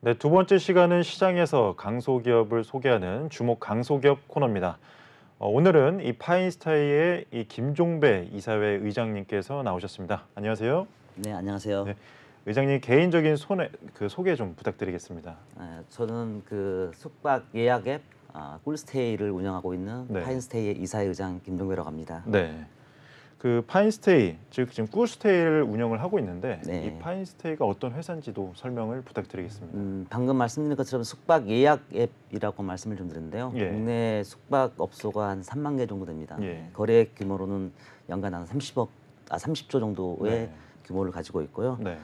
네, 두 번째 시간은 시장에서 강소기업을 소개하는 주목 강소기업 코너입니다. 오늘은 이 파인스타이의 이 김종배 이사회 의장님께서 나오셨습니다. 안녕하세요. 네, 안녕하세요. 네, 의장님 개인적인 소개 좀 부탁드리겠습니다. 저는 그 숙박 예약 앱 꿀스테이를 운영하고 있는 네. 파인스테이의 이사회 의장 김종배라고 합니다. 네. 그 파인스테이, 즉 지금 꿀스테이를 운영을 하고 있는데 네. 이 파인스테이가 어떤 회사인지도 설명을 부탁드리겠습니다. 방금 말씀드린 것처럼 숙박 예약 앱이라고 말씀을 좀 드렸는데요. 예. 국내 숙박 업소가 한 3만 개 정도 됩니다. 예. 거래액 규모로는 연간 한 30조 정도의 네. 규모를 가지고 있고요. 네.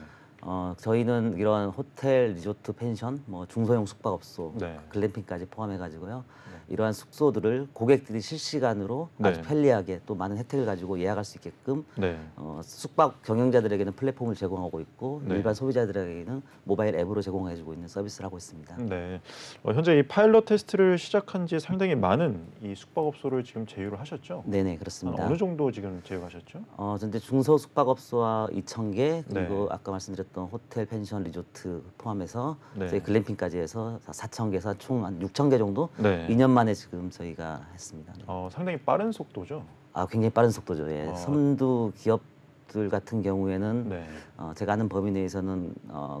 저희는 이런 호텔, 리조트, 펜션, 뭐 중소형 숙박업소, 네. 글램핑까지 포함해가지고요. 이러한 숙소들을 고객들이 실시간으로 네. 아주 편리하게 또 많은 혜택을 가지고 예약할 수 있게끔 네. 숙박 경영자들에게는 플랫폼을 제공하고 있고 네. 일반 소비자들에게는 모바일 앱으로 제공해주고 있는 서비스를 하고 있습니다. 네, 현재 이 파일럿 테스트를 시작한 지 상당히 많은 이 숙박업소를 지금 제휴를 하셨죠? 네네, 한 그렇습니다. 어느 정도 지금 제휴하셨죠? 현재 중소 숙박업소와 2,000개 그리고 네. 아까 말씀드렸던 호텔, 펜션, 리조트 포함해서 네. 저희 글램핑까지 해서 4,000개에서 총 한 6,000개 정도 네. 2년 만에 지금 저희가 했습니다. 네. 상당히 빠른 속도죠? 굉장히 빠른 속도죠. 예. 선두 기업들 같은 경우에는 네. 제가 아는 범위 내에서는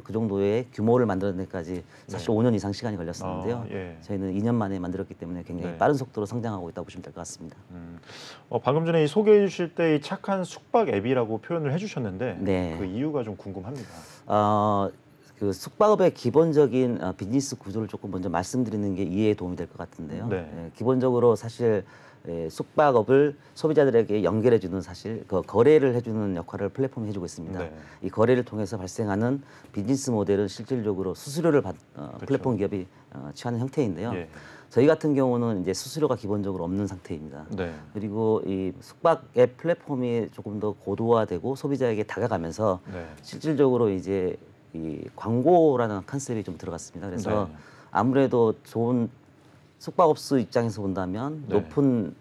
그 정도의 규모를 만드는 데까지 사실 네. 5년 이상 시간이 걸렸었는데요. 예. 저희는 2년 만에 만들었기 때문에 굉장히 네. 빠른 속도로 성장하고 있다고 보시면 될 것 같습니다. 방금 전에 이 소개해 주실 때 이 착한 숙박 앱이라고 표현을 해주셨는데 네. 그 이유가 좀 궁금합니다. 그 숙박업의 기본적인 비즈니스 구조를 조금 먼저 말씀드리는 게 이해에 도움이 될 것 같은데요. 네. 기본적으로 사실 숙박업을 소비자들에게 연결해주는 사실 그 거래를 해주는 역할을 플랫폼이 해주고 있습니다. 네. 이 거래를 통해서 발생하는 비즈니스 모델은 실질적으로 수수료를 플랫폼 기업이 취하는 형태인데요. 예. 저희 같은 경우는 이제 수수료가 기본적으로 없는 상태입니다. 네. 그리고 이 숙박 앱 플랫폼이 조금 더 고도화되고 소비자에게 다가가면서 네. 실질적으로 이제 이 광고라는 컨셉이 좀 들어갔습니다. 그래서 네. 아무래도 좋은 숙박업소 입장에서 본다면 네. 높은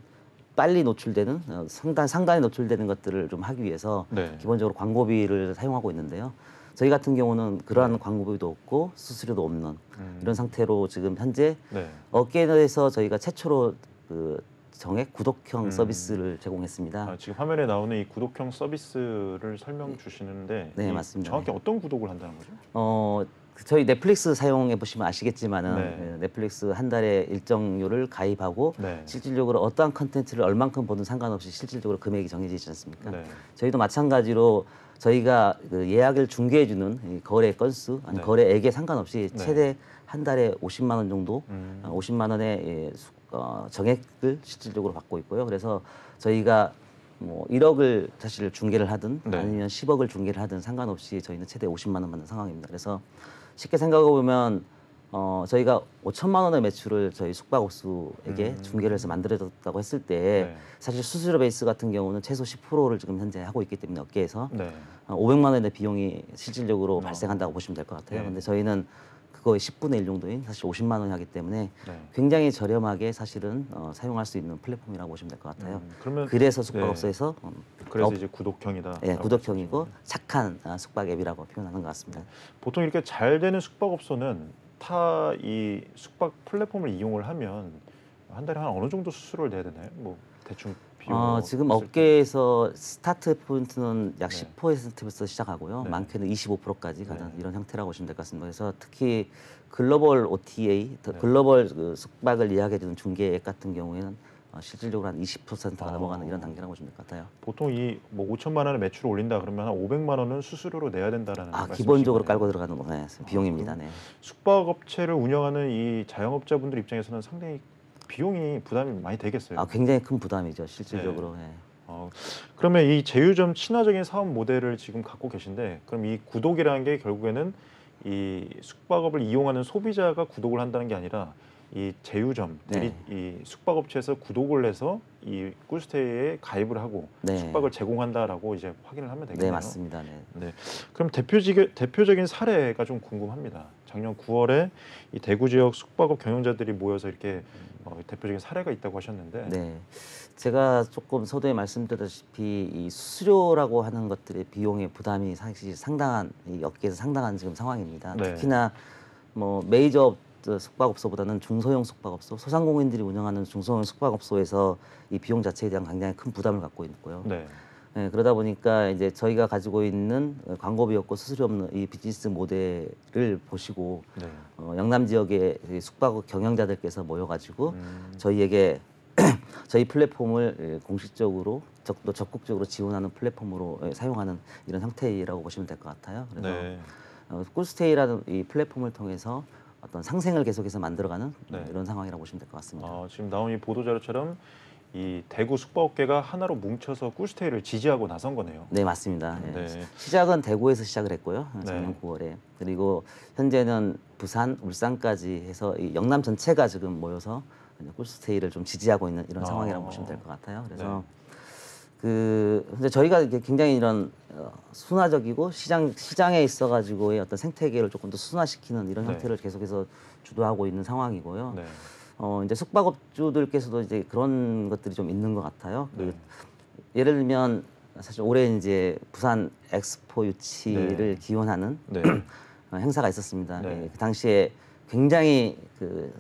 빨리 노출되는 상단에 노출되는 것들을 좀 하기 위해서 네. 기본적으로 광고비를 사용하고 있는데요. 저희 같은 경우는 그러한 네. 광고비도 없고 수수료도 없는 이런 상태로 지금 현재 네. 업계에서 저희가 최초로 그 정액 구독형 서비스를 제공했습니다. 지금 화면에 나오는 이 구독형 서비스를 설명 주시는데 네, 맞습니다. 정확히 네. 어떤 구독을 한다는 거죠? 저희 넷플릭스 사용해 보시면 아시겠지만은 네. 넷플릭스 한 달에 일정료를 가입하고 네. 실질적으로 어떠한 컨텐츠를 얼만큼 보든 상관없이 실질적으로 금액이 정해지지 않습니까? 네. 저희도 마찬가지로 저희가 그 예약을 중개해주는 이 거래 건수, 아니 네. 거래액에 상관없이 네. 최대 한 달에 50만 원 정도, 50만 원의 정액을 실질적으로 받고 있고요. 그래서 저희가 뭐 1억을 사실 중개를 하든 네. 아니면 10억을 중개를 하든 상관없이 저희는 최대 50만 원 받는 상황입니다. 그래서 쉽게 생각해 보면 저희가 5천만 원의 매출을 저희 숙박업소에게 중개를 해서 만들어졌다고 했을 때 네. 사실 수수료 베이스 같은 경우는 최소 10%를 지금 현재 하고 있기 때문에 업계에서 네. 500만 원의 비용이 실질적으로 발생한다고 보시면 될 것 같아요. 네. 근데 저희는 그거의 10분의 1 정도인 사실 50만 원이 하기 때문에 네. 굉장히 저렴하게 사실은 사용할 수 있는 플랫폼이라고 보시면 될 것 같아요. 그러면 그래서 숙박업소에서 그래서 이제 구독형이다. 예, 구독형이고 착한 숙박 앱이라고 표현하는 것 같습니다. 보통 이렇게 잘 되는 숙박업소는 타 이 숙박 플랫폼을 이용을 하면 한 달에 한 어느 정도 수수료를 내야 되나요? 뭐 대충 비용 지금 업계에서 스타트 포인트는 약 네. 10%부터 시작하고요. 네. 많게는 25%까지 가는 네. 이런 형태라고 보시면 될 것 같습니다. 그래서 특히 글로벌 OTA, 네. 글로벌 그 숙박을 이야기해주는 중개 앱 같은 경우에는 실질적으로 한 20%가 넘어가는 이런 단계라고 보시면 될 것 같아요. 보통 이 뭐 5천만 원의 매출을 올린다 그러면 한 500만 원은 수수료로 내야 된다라는 말씀이신 기본적으로 거네요. 깔고 들어가는 비용입니다. 네. 숙박업체를 운영하는 이 자영업자분들 입장에서는 상당히 비용이 부담이 많이 되겠어요. 굉장히 큰 부담이죠, 실질적으로. 네. 그러면 이 제휴점 친화적인 사업 모델을 지금 갖고 계신데 그럼 이 구독이라는 게 결국에는 이 숙박업을 이용하는 소비자가 구독을 한다는 게 아니라 이 제휴점들이 이 숙박업체에서 구독을 해서 이 꿀스테이에 가입을 하고 숙박을 제공한다라고 이제 확인을 하면 되겠네요. 네, 맞습니다. 네. 네. 그럼 대표적인 사례가 좀 궁금합니다. 작년 9월에 이 대구 지역 숙박업 경영자들이 모여서 이렇게 대표적인 사례가 있다고 하셨는데 네, 제가 조금 서두에 말씀드렸다시피 이 수수료라고 하는 것들의 비용의 부담이 사실 상당한 이 업계에서 상당한 지금 상황입니다. 네. 특히나 뭐 메이저 숙박업소보다는 중소형 숙박업소, 소상공인들이 운영하는 중소형 숙박업소에서 이 비용 자체에 대한 굉장히 큰 부담을 갖고 있고요. 네. 예, 그러다 보니까 이제 저희가 가지고 있는 광고비 없고 수수료 없는 이 비즈니스 모델을 보시고 네. 영남 지역의 이 숙박업 경영자들께서 모여가지고 저희에게 저희 플랫폼을 공식적으로 또 적극적으로 지원하는 플랫폼으로 사용하는 이런 형태라고 보시면 될 것 같아요. 그래서 네. 꿀스테이라는 이 플랫폼을 통해서 어떤 상생을 계속해서 만들어가는 네. 이런 상황이라고 보시면 될 것 같습니다. 지금 나온 이 보도 자료처럼 이 대구 숙박업계가 하나로 뭉쳐서 꿀스테이를 지지하고 나선 거네요. 네, 맞습니다. 예. 네. 시작은 대구에서 시작을 했고요. 작년 네. 9월에. 그리고 현재는 부산, 울산까지 해서 이 영남 전체가 지금 모여서 꿀스테이를 좀 지지하고 있는 이런 상황이라고 보시면 될 것 같아요. 그래서 근데 저희가 이게 굉장히 이런 순화적이고 시장에 있어가지고의 어떤 생태계를 조금 더 순화시키는 이런 네. 형태를 계속해서 주도하고 있는 상황이고요. 네. 이제 숙박업주들께서도 이제 그런 것들이 좀 있는 것 같아요. 네. 예를 들면 사실 올해 이제 부산 엑스포 유치를 네. 기원하는 네. 행사가 있었습니다. 네. 그 당시에 굉장히 그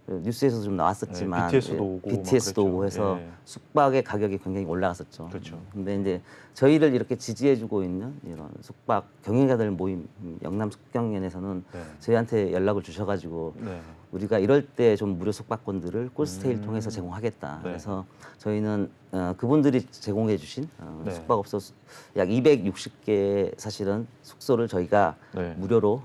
뉴스에서도 좀 나왔었지만 네, BTS도 오고 BTS도 막 오고 그랬죠. 해서 네. 숙박의 가격이 굉장히 올라갔었죠. 그렇죠. 근데 이제 저희를 이렇게 지지해주고 있는 이런 숙박 경영자들 모임 영남 숙경연에서는 네. 저희한테 연락을 주셔가지고 네. 우리가 이럴 때 좀 무료 숙박권들을 꿀스테이를 통해서 제공하겠다. 네. 그래서 저희는 그분들이 제공해주신 네. 숙박업소 약 260개 사실은 숙소를 저희가 네. 무료로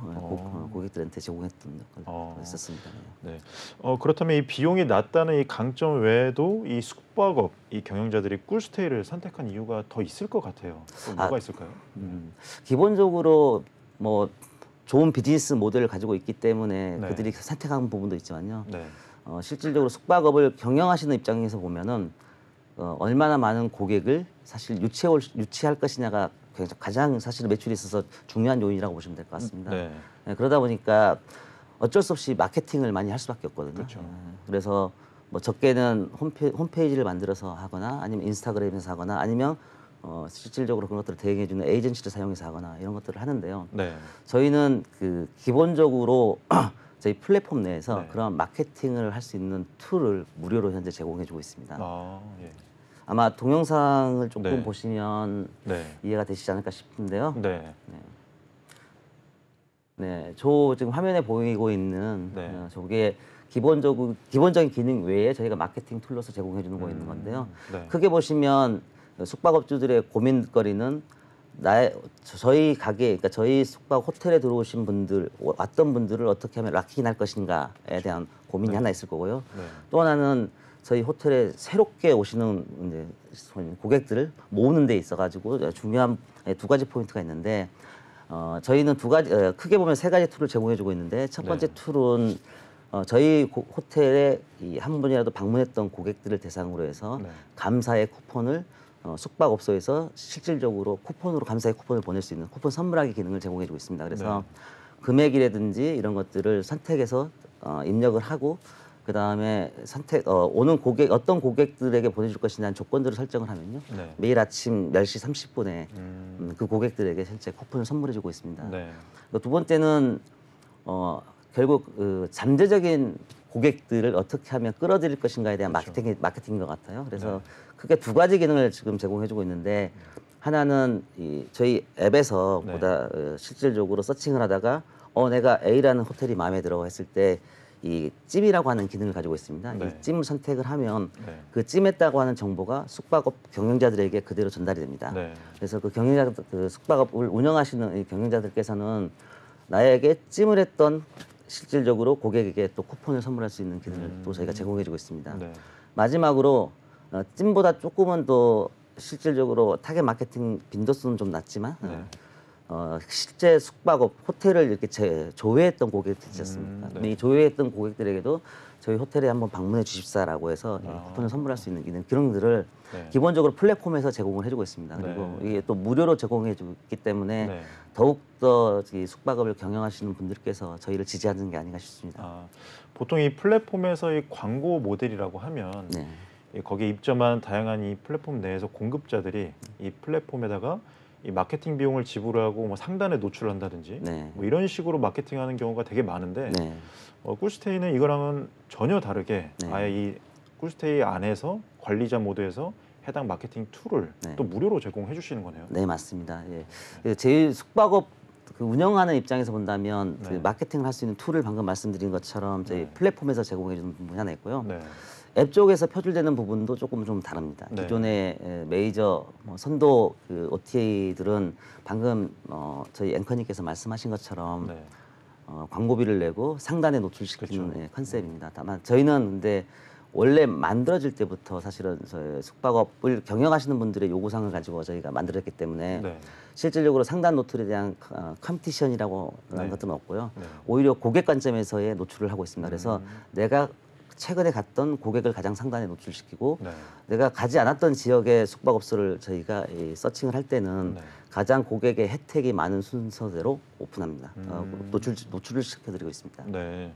고객들한테 제공했던 어. 거 있었습니다. 네. 네. 그렇다면 이 비용이 낮다는 이 강점 외에도 이 숙박업 이 경영자들이 꿀스테이를 선택한 이유가 더 있을 것 같아요. 또 뭐가 있을까요? 기본적으로 뭐 좋은 비즈니스 모델을 가지고 있기 때문에 네. 그들이 선택한 부분도 있지만요. 네. 실질적으로 숙박업을 경영하시는 입장에서 보면은 얼마나 많은 고객을 사실 유치할 것이냐가 가장 사실 매출에 있어서 중요한 요인이라고 보시면 될 것 같습니다. 네. 네, 그러다 보니까 어쩔 수 없이 마케팅을 많이 할 수밖에 없거든요. 그렇죠. 그래서 뭐 적게는 홈페이지를 만들어서 하거나 아니면 인스타그램에서 하거나 아니면 실질적으로 그런 것들을 대행해주는 에이전시를 사용해서 하거나 이런 것들을 하는데요. 네. 저희는 그 기본적으로 저희 플랫폼 내에서 네. 그런 마케팅을 할 수 있는 툴을 무료로 현재 제공해주고 있습니다. 예. 아마 동영상을 조금 네. 보시면 네. 이해가 되시지 않을까 싶은데요. 네. 네, 저 지금 화면에 보이고 있는 네. 저게 기본적인 기능 외에 저희가 마케팅 툴로서 제공해 주는 거 있는 건데요. 네. 크게 보시면 숙박업주들의 고민거리는 저희 가게, 그러니까 저희 숙박 호텔에 들어오신 분들, 왔던 분들을 어떻게 하면 락인할 것인가에 대한 고민이 하나 있을 거고요. 네. 또 하나는 저희 호텔에 새롭게 오시는 이제 고객들을 모으는 데 있어가지고 중요한 두 가지 포인트가 있는데 저희는 크게 보면 세 가지 툴을 제공해주고 있는데 첫 번째 네. 툴은 저희 호텔에 한 분이라도 방문했던 고객들을 대상으로 해서 네. 감사의 쿠폰을 숙박업소에서 실질적으로 감사의 쿠폰을 보낼 수 있는 쿠폰 선물하기 기능을 제공해주고 있습니다. 그래서 금액이라든지 이런 것들을 선택해서 입력을 하고 그 다음에 오는 어떤 고객들에게 보내줄 것이냐는 조건들을 설정을 하면요. 네. 매일 아침 10시 30분에 그 고객들에게 실제 쿠폰을 선물해주고 있습니다. 네. 두 번째는 결국 잠재적인 고객들을 어떻게 하면 끌어들일 것인가에 대한 그렇죠. 마케팅인 것 같아요. 그래서 네. 크게 두 가지 기능을 지금 제공해주고 있는데 하나는 저희 앱에서 네. 보다 실질적으로 서칭을 하다가 내가 A라는 호텔이 마음에 들어 했을 때 이 찜이라고 하는 기능을 가지고 있습니다. 네. 이 찜을 선택을 하면 네. 그 찜했다고 하는 정보가 숙박업 경영자들에게 그대로 전달이 됩니다. 네. 그래서 그 숙박업을 운영하시는 이 경영자들께서는 나에게 찜을 했던 실질적으로 고객에게 또 쿠폰을 선물할 수 있는 기능을 또 저희가 제공해주고 있습니다. 네. 마지막으로 찜보다 조금은 더 실질적으로 타겟 마케팅 빈도수는 좀 낮지만 네. 실제 숙박업 호텔을 이렇게 조회했던 고객들 있지 않습니까? 네. 이 조회했던 고객들에게도 저희 호텔에 한번 방문해 주십사라고 해서 이 쿠폰을 선물할 수 있는 기능들을 네. 기본적으로 플랫폼에서 제공을 해주고 있습니다. 네. 그리고 이게 또 무료로 제공해주기 때문에 네. 더욱더 이 숙박업을 경영하시는 분들께서 저희를 지지하는 게 아닌가 싶습니다. 보통 이 플랫폼에서 이 광고 모델이라고 하면 네. 거기에 입점한 다양한 이 플랫폼 내에서 공급자들이 이 플랫폼에다가 이 마케팅 비용을 지불하고 뭐 상단에 노출한다든지 네. 뭐 이런 식으로 마케팅하는 경우가 되게 많은데 네. 꿀스테이는 이거랑은 전혀 다르게 네. 아예 이 꿀스테이 안에서 관리자 모드에서 해당 마케팅 툴을 네. 또 무료로 제공해 주시는 거네요. 네, 맞습니다. 예. 제 숙박업 그 운영하는 입장에서 본다면 그 네. 마케팅을 할 수 있는 툴을 방금 말씀드린 것처럼 저희 네. 플랫폼에서 제공해 주는 부분이 하나 있고요. 네. 앱 쪽에서 표출되는 부분도 조금 좀 다릅니다. 네. 기존의 메이저 선도 그 OTA들은 방금 저희 앵커님께서 말씀하신 것처럼 네. 광고비를 내고 상단에 노출시키는 그렇죠. 컨셉입니다. 다만 저희는 근데 원래 만들어질 때부터 사실은 저희 숙박업을 경영하시는 분들의 요구사항을 가지고 저희가 만들었기 때문에 네. 실질적으로 상단 노출에 대한 컴피티션이라고 하는 네. 것들은 없고요. 네. 오히려 고객 관점에서의 노출을 하고 있습니다. 그래서 내가 최근에 갔던 고객을 가장 상단에 노출시키고 네. 내가 가지 않았던 지역의 숙박업소를 저희가 서칭을 할 때는 네. 가장 고객의 혜택이 많은 순서대로 오픈합니다. 노출을 시켜드리고 있습니다. 네.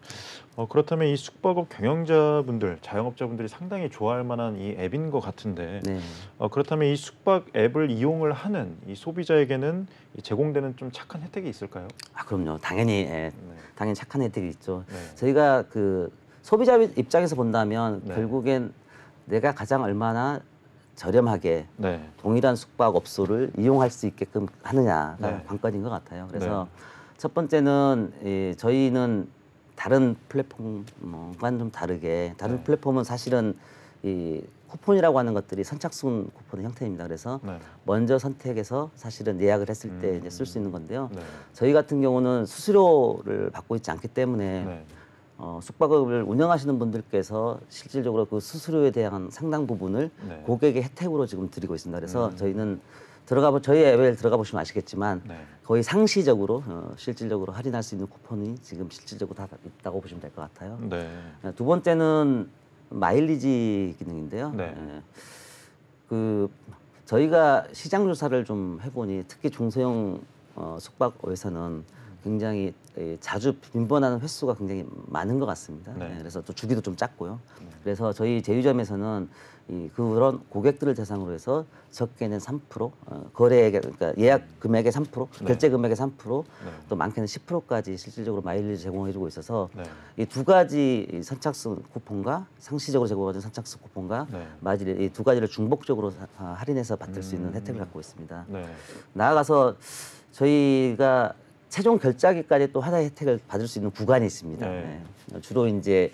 그렇다면 이 숙박업 경영자분들, 자영업자분들이 상당히 좋아할 만한 이 앱인 것 같은데 네. 그렇다면 이 숙박 앱을 이용을 하는 이 소비자에게는 이 제공되는 좀 착한 혜택이 있을까요? 그럼요. 당연히 네. 당연히 착한 혜택이 있죠. 네. 저희가 그 소비자 입장에서 본다면 네. 결국엔 내가 가장 얼마나 저렴하게 네. 동일한 숙박업소를 이용할 수 있게끔 하느냐가 네. 관건인 것 같아요. 그래서 첫 번째는 저희는 다른 플랫폼과는 좀 다르게 다른 네. 플랫폼은 사실은 이 쿠폰이라고 하는 것들이 선착순 쿠폰의 형태입니다. 그래서 네. 먼저 선택해서 사실은 예약을 했을 때 이제 쓸 수 있는 건데요. 네. 저희 같은 경우는 수수료를 받고 있지 않기 때문에 네. 숙박업을 운영하시는 분들께서 실질적으로 그 수수료에 대한 상당 부분을 네. 고객의 혜택으로 지금 드리고 있습니다. 그래서 저희는 저희 앱에 들어가 보시면 아시겠지만 네. 거의 상시적으로 실질적으로 할인할 수 있는 쿠폰이 지금 실질적으로 다 있다고 보시면 될 것 같아요. 네. 두 번째는 마일리지 기능인데요. 네. 그 저희가 시장 조사를 좀 해보니 특히 중소형 숙박업에서는 굉장히 자주 빈번하는 횟수가 굉장히 많은 것 같습니다. 네. 그래서 또 주기도 좀 작고요. 그래서 저희 제휴점에서는 그런 고객들을 대상으로 해서 적게는 3%, 거래액 그러니까 예약 금액의 3%, 네. 결제 금액의 3%, 네. 또 많게는 10%까지 실질적으로 마일리지 제공해주고 있어서 네. 이 두 가지 선착순 쿠폰과 상시적으로 제공하는 선착순 쿠폰과 네. 마일리지 이 두 가지를 중복적으로 할인해서 받을 수 있는 혜택을 갖고 있습니다. 네. 나아가서 저희가 최종 결제하기까지 또 하나의 혜택을 받을 수 있는 구간이 있습니다. 네. 주로 이제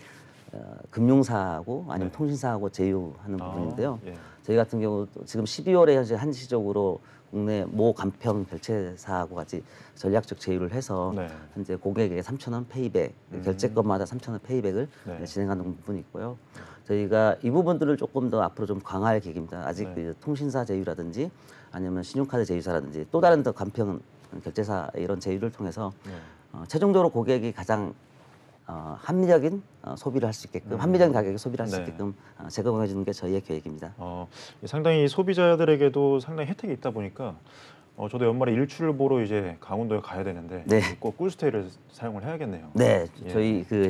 금융사하고 아니면 네. 통신사하고 제휴하는 부분인데요. 예. 저희 같은 경우 지금 12월에 현재 한시적으로 국내 모 간편 결제사하고 같이 전략적 제휴를 해서 네. 현재 고객에게 3,000원 페이백, 결제 건마다 3,000원 페이백을 네. 진행하는 부분이 있고요. 저희가 이 부분들을 조금 더 앞으로 좀 강화할 계획입니다. 아직 네. 그 통신사 제휴라든지 아니면 신용카드 제휴사라든지 또 다른 더 간편 결제사 이런 제휴를 통해서 네. 최종적으로 고객이 가장 합리적인 소비를 할 수 있게끔 합리적인 가격에 소비를 할 수 네. 있게끔 제공해 주는 게 저희의 계획입니다. 상당히 소비자들에게도 상당히 혜택이 있다 보니까 저도 연말에 일출을 보러 이제 강원도에 가야 되는데 네. 꼭 꿀스테이를 사용을 해야겠네요. 네, 예. 저희 그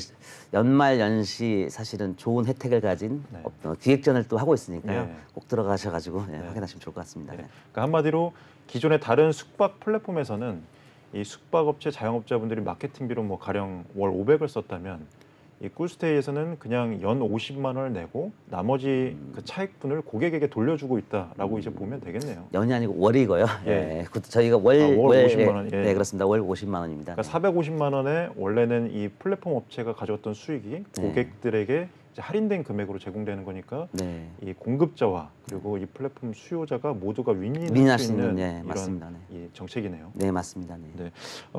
연말 연시 사실은 좋은 혜택을 가진 네. 기획전을 또 하고 있으니까요. 예. 꼭 들어가셔가지고 확인하시면 좋을 것 같습니다. 네. 네. 그러니까 한마디로 기존의 다른 숙박 플랫폼에서는 이 숙박업체 자영업자분들이 마케팅비로 뭐 가령 월 500을 썼다면 이 꿀스테이에서는 그냥 연 50만 원을 내고 나머지 그 차익분을 고객에게 돌려주고 있다라고 이제 보면 되겠네요. 연이 아니고 월이고요. 예. 예. 저희가 월 50만 원, 예. 네, 그렇습니다. 월 50만 원입니다. 그러니까 450만 원에 원래는 이 플랫폼 업체가 가져왔던 수익이 네. 고객들에게 이제 할인된 금액으로 제공되는 거니까 네. 이 공급자와 그리고 이 플랫폼 수요자가 모두가 윈윈할 윈윈할 수 수 있는 있는, 예, 이런 맞습니다. 이 정책이네요. 네, 맞습니다. 네. 네.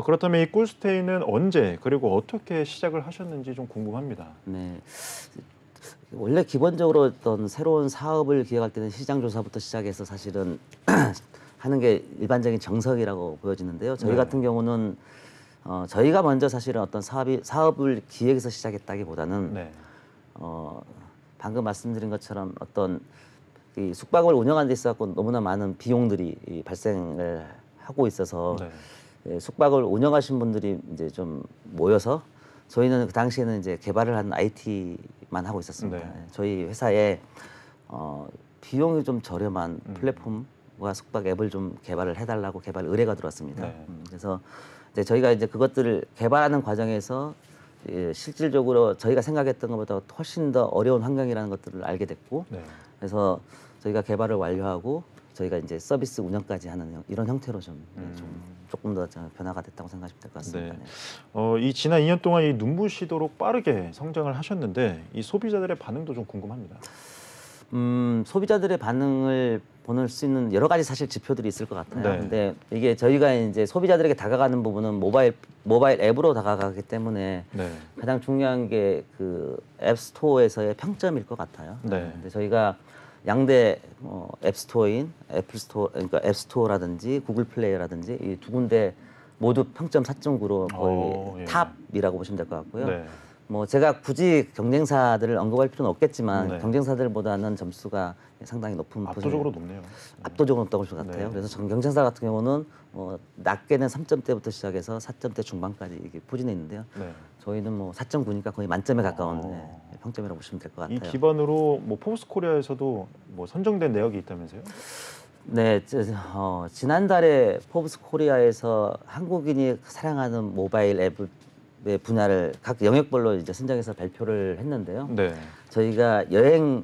그렇다면 이 꿀스테이는 언제 그리고 어떻게 시작을 하셨는지 좀 궁금합니다. 네. 원래 기본적으로 어떤 새로운 사업을 기획할 때는 시장 조사부터 시작해서 사실은 하는 게 일반적인 정석이라고 보여지는데요. 저희 네. 같은 경우는 저희가 먼저 사실은 어떤 사업을 기획해서 시작했다기보다는 네. 방금 말씀드린 것처럼 어떤 이 숙박을 운영하는 데 있어서 너무나 많은 비용들이 발생을 하고 있어서 네. 숙박을 운영하신 분들이 이제 좀 모여서 저희는 그 당시에는 이제 개발을 한 IT만 하고 있었습니다. 네. 저희 회사에 비용이 좀 저렴한 플랫폼 숙박과 숙박 앱을 좀 개발을 해달라고 개발 의뢰가 들어왔습니다. 네. 그래서 이제 저희가 이제 그것들을 개발하는 과정에서 실질적으로 저희가 생각했던 것보다 훨씬 더 어려운 환경이라는 것들을 알게 됐고, 네. 그래서 저희가 개발을 완료하고 저희가 이제 서비스 운영까지 하는 이런 형태로 좀 조금 더 변화가 됐다고 생각하시면 될 것 같습니다. 네. 네. 이 지난 2년 동안 이 눈부시도록 빠르게 성장을 하셨는데 이 소비자들의 반응도 좀 궁금합니다. 소비자들의 반응을 보낼 수 있는 여러 가지 사실 지표들이 있을 것 같아요. 네. 근데 이게 저희가 이제 소비자들에게 다가가는 부분은 모바일 앱으로 다가가기 때문에 네. 가장 중요한 게 그 앱스토어에서의 평점일 것 같아요. 네. 근데 저희가 양대 앱스토어인 애플스토어, 그러니까 앱스토어라든지 구글 플레이라든지 이 두 군데 모두 평점 4.9로 거의 예. 탑이라고 보시면 될 것 같고요. 네. 뭐 제가 굳이 경쟁사들을 언급할 필요는 없겠지만 네. 경쟁사들보다는 점수가 상당히 높은 압도적으로 높네요. 압도적으로 높다고 볼 것 같아요. 네. 그래서 경쟁사 같은 경우는 낮게는 3점대부터 시작해서 4점대 중반까지 이게 포진해 있는데요. 네. 저희는 뭐 4.9니까 거의 만점에 가까운 평점이라고 보시면 될 것 이 같아요. 기반으로 뭐 포브스 코리아에서도 뭐 선정된 내역이 있다면서요? 네, 지난달에 포브스 코리아에서 한국인이 사랑하는 모바일 앱의 분야를 각 영역별로 이제 선정해서 발표를 했는데요. 네. 저희가 여행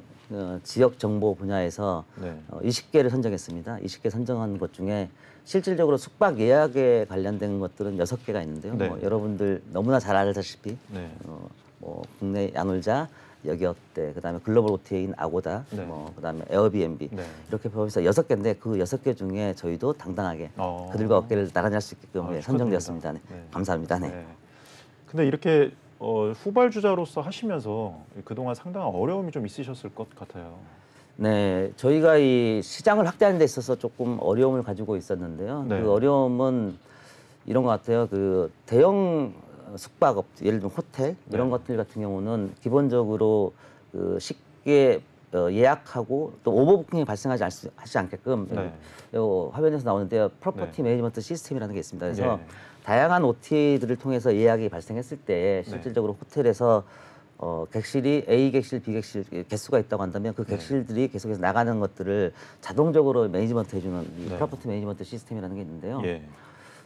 지역 정보 분야에서 네. 20개를 선정했습니다. 20개 선정한 것 중에 실질적으로 숙박 예약에 관련된 것들은 6개가 있는데요. 네. 뭐 여러분들 너무나 잘 알다시피 네. 뭐 국내 야놀자, 여기어때, 그다음에 글로벌 OTA인 아고다, 네. 뭐 그다음에 에어비앤비 네. 이렇게 포함해서 6개인데 그 6개 중에 저희도 당당하게 그들과 어깨를 나란히 할 수 있게끔 선정되었습니다. 네. 네. 감사합니다. 네. 네. 근데 이렇게 후발주자로서 하시면서 그동안 상당한 어려움이 좀 있으셨을 것 같아요. 네, 저희가 이 시장을 확대하는 데 있어서 조금 어려움을 가지고 있었는데요. 네. 그 어려움은 이런 것 같아요. 그 대형 숙박업, 예를 들면 호텔 이런 네. 것들 같은 경우는 기본적으로 그 쉽게 예약하고 또 오버부킹이 발생하지 하지 않게끔 네. 요 화면에서 나오는데요. 프로퍼티 매니지먼트 시스템이라는 게 있습니다. 그래서 네. 다양한 OTA들을 통해서 예약이 발생했을 때 실질적으로 호텔에서 객실이 A 객실, B 객실 개수가 있다고 한다면 그 객실들이 계속해서 나가는 것들을 자동적으로 매니지먼트 해주는 이 프로퍼티 매니지먼트 시스템이라는 게 있는데요. 예.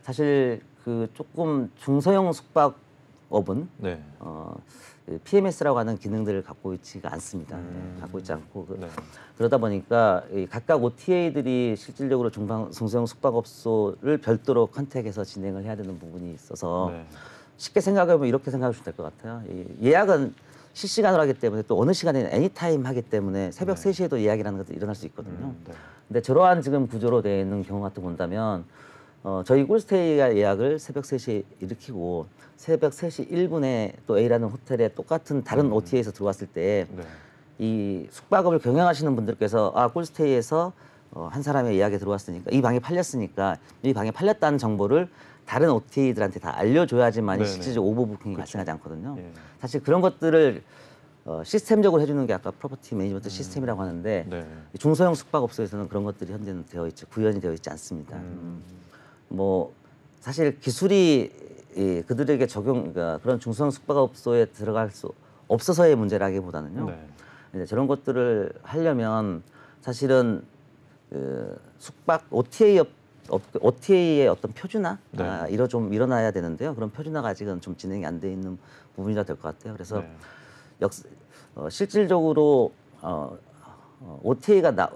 사실 그 조금 중소형 숙박업은 네. 그 PMS라고 하는 기능들을 갖고 있지가 않습니다. 갖고 있지 않고 네. 그러다 보니까 이 각각 OTA들이 실질적으로 중소형 숙박업소를 별도로 컨택해서 진행을 해야 되는 부분이 있어서 네. 쉽게 생각해보면 이렇게 생각하시면 될 것 같아요. 이 예약은 실시간으로 하기 때문에 또 어느 시간에는 애니타임 하기 때문에 새벽 3시에도 예약이라는 것도 일어날 수 있거든요. 네. 근데 저러한 지금 구조로 되어 있는 경우 같은 거 본다면 저희 꿀스테이가 예약을 새벽 3시에 일으키고 새벽 3시 1분에 또 A라는 호텔에 똑같은 다른 OTA에서 들어왔을 때 네. 이 숙박업을 경영하시는 분들께서 꿀스테이에서 한 사람의 예약에 들어왔으니까 이 방이 팔렸으니까 이 방이 팔렸다는 정보를 다른 OTA들한테 다 알려줘야지만 네네. 실질적으로 오버부킹이 발생하지 않거든요. 예. 사실 그런 것들을 시스템적으로 해주는 게 아까 프로퍼티 매니지먼트 시스템이라고 하는데 네. 중소형 숙박업소에서는 그런 것들이 현재는 되어 있지 구현이 되어 있지 않습니다. 뭐 사실 기술이 그들에게 그러니까 그런 중소형 숙박업소에 들어갈 수 없어서의 문제라기보다는요. 네. 이제 저런 것들을 하려면 사실은 그 숙박 OTA의 어떤 표준화 네. 좀 일어나야 되는데요. 그런 표준화가 아직은 좀 진행이 안 돼 있는 부분이라 될 것 같아요. 그래서 네. 실질적으로 OTA가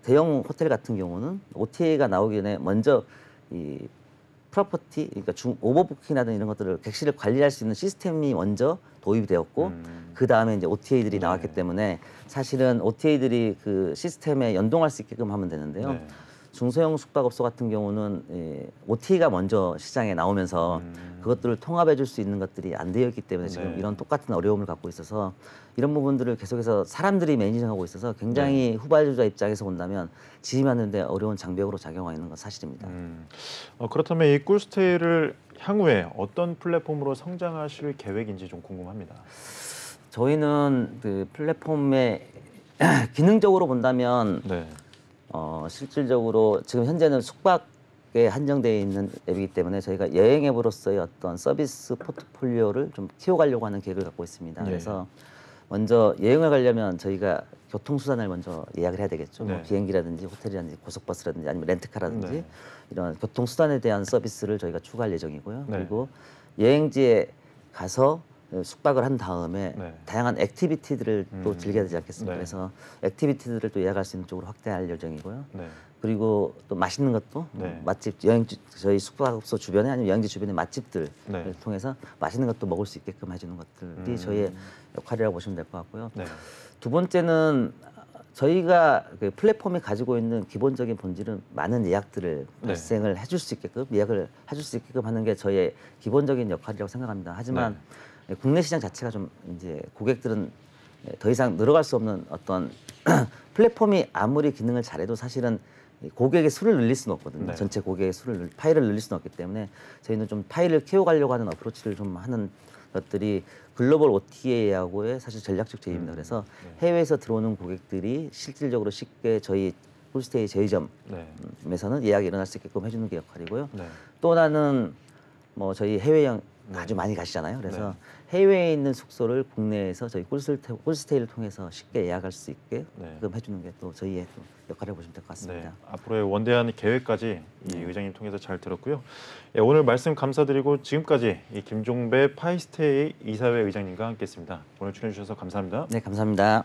대형 호텔 같은 경우는 OTA가 나오기 전에 먼저 이 프로퍼티, 그러니까 오버부킹이라든 이런 것들을 객실을 관리할 수 있는 시스템이 먼저 도입이 되었고 그 다음에 이제 OTA들이 나왔기 때문에 사실은 OTA들이 그 시스템에 연동할 수 있게끔 하면 되는데요. 네. 중소형 숙박업소 같은 경우는 OTA가 먼저 시장에 나오면서 그것들을 통합해 줄 수 있는 것들이 안 되어 있기 때문에 지금 네. 이런 똑같은 어려움을 갖고 있어서 이런 부분들을 계속해서 사람들이 매니징하고 있어서 굉장히 후발주자 입장에서 본다면 지휘하는 데 어려운 장벽으로 작용하고 있는 건 사실입니다. 그렇다면 이 꿀스테이를 향후에 어떤 플랫폼으로 성장하실 계획인지 좀 궁금합니다. 저희는 그 플랫폼의 기능적으로 본다면 네. 실질적으로 지금 현재는 숙박에 한정되어 있는 앱이기 때문에 저희가 여행 앱으로서의 어떤 서비스 포트폴리오를 좀 키워가려고 하는 계획을 갖고 있습니다. 예. 그래서 먼저 여행을 가려면 저희가 교통수단을 먼저 예약을 해야 되겠죠. 뭐 네. 비행기라든지 호텔이라든지 고속버스라든지 아니면 렌트카라든지 네. 이런 교통수단에 대한 서비스를 저희가 추가할 예정이고요. 네. 그리고 여행지에 가서 숙박을 한 다음에 네. 다양한 액티비티들을 또 음. 즐겨야 되지 않겠습니까? 네. 그래서 액티비티들을 또 예약할 수 있는 쪽으로 확대할 예정이고요. 네. 그리고 또 맛있는 것도 네. 맛집 저희 숙박업소 주변에 아니면 여행지 주변의 맛집들을 네. 통해서 맛있는 것도 먹을 수 있게끔 해주는 것들이 음. 저희의 역할이라고 보시면 될 것 같고요. 네. 두 번째는 저희가 그 플랫폼이 가지고 있는 기본적인 본질은 많은 예약들을 네. 발생을 해줄 수 있게끔 예약을 해줄 수 있게끔 하는 게 저희의 기본적인 역할이라고 생각합니다. 하지만 국내 시장 자체가 좀 이제 고객들은 더 이상 늘어갈 수 없는 어떤 플랫폼이 아무리 기능을 잘해도 사실은 고객의 수를 늘릴 수는 없거든요. 네. 전체 고객의 수를 파일을 늘릴 수는 없기 때문에 저희는 좀 파일을 키워가려고 하는 어프로치를 좀 하는 것들이 글로벌 OTA하고의 사실 전략적 제휴입니다. 그래서 해외에서 들어오는 고객들이 실질적으로 쉽게 저희 꿀스테이 제휴점에서는 네. 예약이 일어날 수 있게끔 해주는 게 역할이고요. 네. 또 하나는 뭐 저희 해외여행 아주 많이 가시잖아요. 그래서 해외에 있는 숙소를 국내에서 저희 꿀스테이를 통해서 쉽게 예약할 수 있게 네. 해주는 게 또 저희의 또 역할을 보시면 될 것 같습니다. 네. 앞으로의 원대한 계획까지 이 의장님 통해서 잘 들었고요. 예, 오늘 말씀 감사드리고 지금까지 이 김종배 파이스테이 이사회 의장님과 함께했습니다. 오늘 출연해 주셔서 감사합니다. 네, 감사합니다.